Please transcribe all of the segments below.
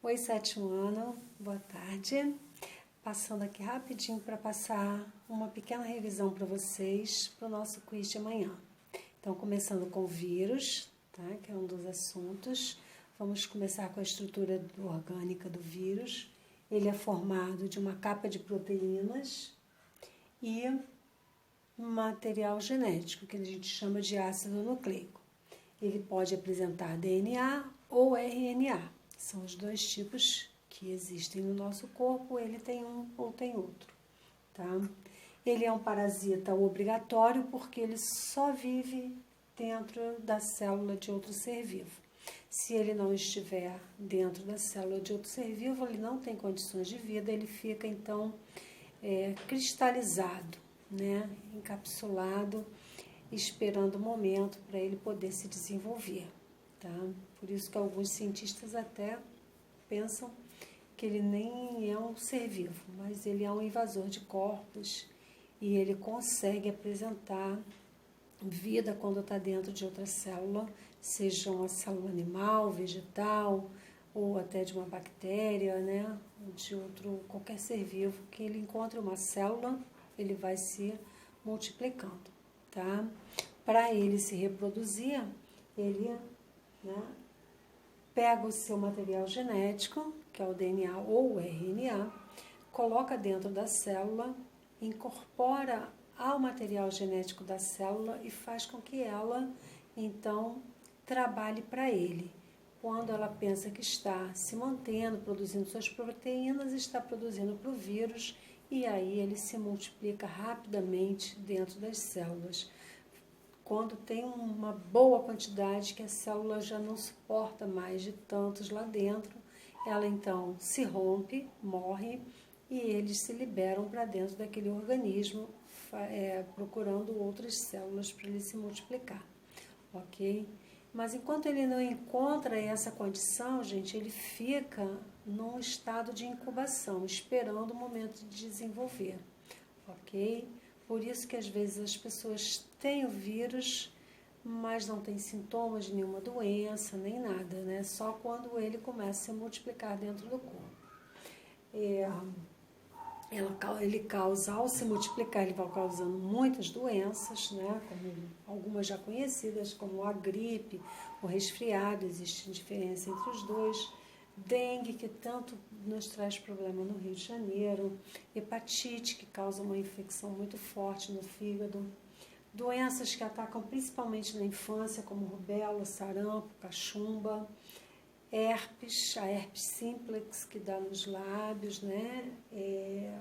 Oi, sétimo ano, boa tarde. Passando aqui rapidinho para passar uma pequena revisão para vocês para o nosso quiz de amanhã. Então, começando com o vírus, tá? Que é um dos assuntos. Vamos começar com a estrutura orgânica do vírus. Ele é formado de uma capa de proteínas e material genético, que a gente chama de ácido nucleico. Ele pode apresentar DNA ou RNA. São os dois tipos que existem no nosso corpo, ele tem um ou tem outro, tá? Ele é um parasita obrigatório porque ele só vive dentro da célula de outro ser vivo. Se ele não estiver dentro da célula de outro ser vivo, ele não tem condições de vida, ele fica então cristalizado, né? Encapsulado, esperando o momento para ele poder se desenvolver, tá? Por isso que alguns cientistas até pensam que ele nem é um ser vivo, mas ele é um invasor de corpos e ele consegue apresentar vida quando está dentro de outra célula, seja uma célula animal, vegetal ou até de uma bactéria, né? De outro, qualquer ser vivo que ele encontre uma célula, ele vai se multiplicando, tá? Para ele se reproduzir, ele, né, pega o seu material genético, que é o DNA ou o RNA, coloca dentro da célula, incorpora ao material genético da célula e faz com que ela, então, trabalhe para ele. Quando ela pensa que está se mantendo, produzindo suas proteínas, está produzindo para o vírus e aí ele se multiplica rapidamente dentro das células. Quando tem uma boa quantidade que a célula já não suporta mais de tantos lá dentro, ela então se rompe, morre e eles se liberam para dentro daquele organismo, procurando outras células para ele se multiplicar, ok? Mas enquanto ele não encontra essa condição, gente, ele fica num estado de incubação, esperando o momento de desenvolver, ok? Por isso que às vezes as pessoas têm o vírus, mas não têm sintomas de nenhuma doença, nem nada, né? Só quando ele começa a se multiplicar dentro do corpo. Ele causa, ao se multiplicar, ele vai causando muitas doenças, né? Como algumas já conhecidas, como a gripe, o resfriado, existe diferença entre os dois. Dengue, que tanto nos traz problema no Rio de Janeiro, hepatite, que causa uma infecção muito forte no fígado, doenças que atacam principalmente na infância, como rubéola, sarampo, cachumba, herpes, a herpes simplex, que dá nos lábios, né?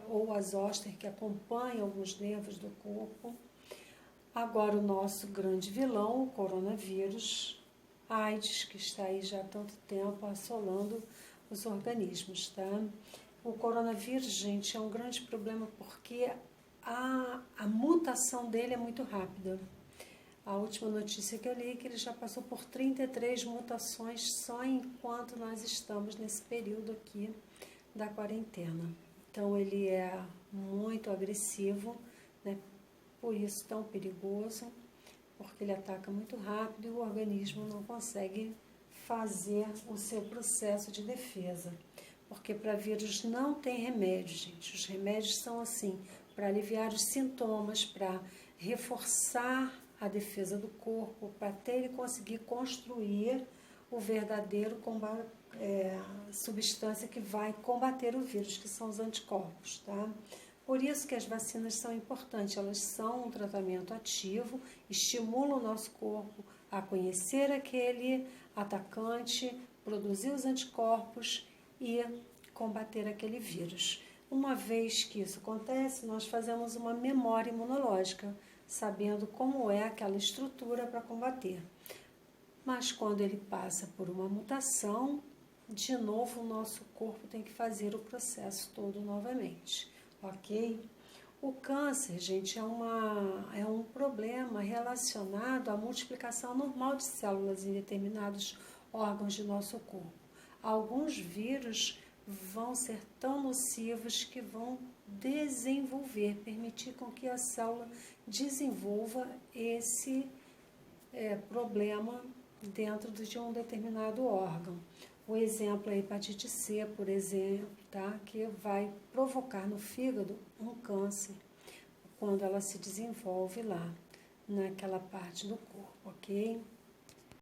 Ou a zóster, que acompanha alguns nervos do corpo. Agora o nosso grande vilão, o coronavírus, AIDS, que está aí já há tanto tempo assolando os organismos, tá? O coronavírus, gente, é um grande problema porque a mutação dele é muito rápida. A última notícia que eu li é que ele já passou por 33 mutações só enquanto nós estamos nesse período aqui da quarentena. Então ele é muito agressivo, né? Por isso tão perigoso, porque ele ataca muito rápido e o organismo não consegue fazer o seu processo de defesa. Porque para vírus não tem remédio, gente. Os remédios são assim, para aliviar os sintomas, para reforçar a defesa do corpo, para até ele conseguir construir o verdadeiro substância que vai combater o vírus, que são os anticorpos, tá? Por isso que as vacinas são importantes, elas são um tratamento ativo, estimulam o nosso corpo a conhecer aquele atacante, produzir os anticorpos e combater aquele vírus. Uma vez que isso acontece, nós fazemos uma memória imunológica, sabendo como é aquela estrutura para combater. Mas quando ele passa por uma mutação, de novo o nosso corpo tem que fazer o processo todo novamente. Ok? O câncer, gente, é um problema relacionado à multiplicação normal de células em determinados órgãos de nosso corpo. Alguns vírus vão ser tão nocivos que vão permitir com que a célula desenvolva esse problema dentro de um determinado órgão. O exemplo é a hepatite C, por exemplo, tá? Que vai provocar no fígado um câncer quando ela se desenvolve lá, naquela parte do corpo, ok?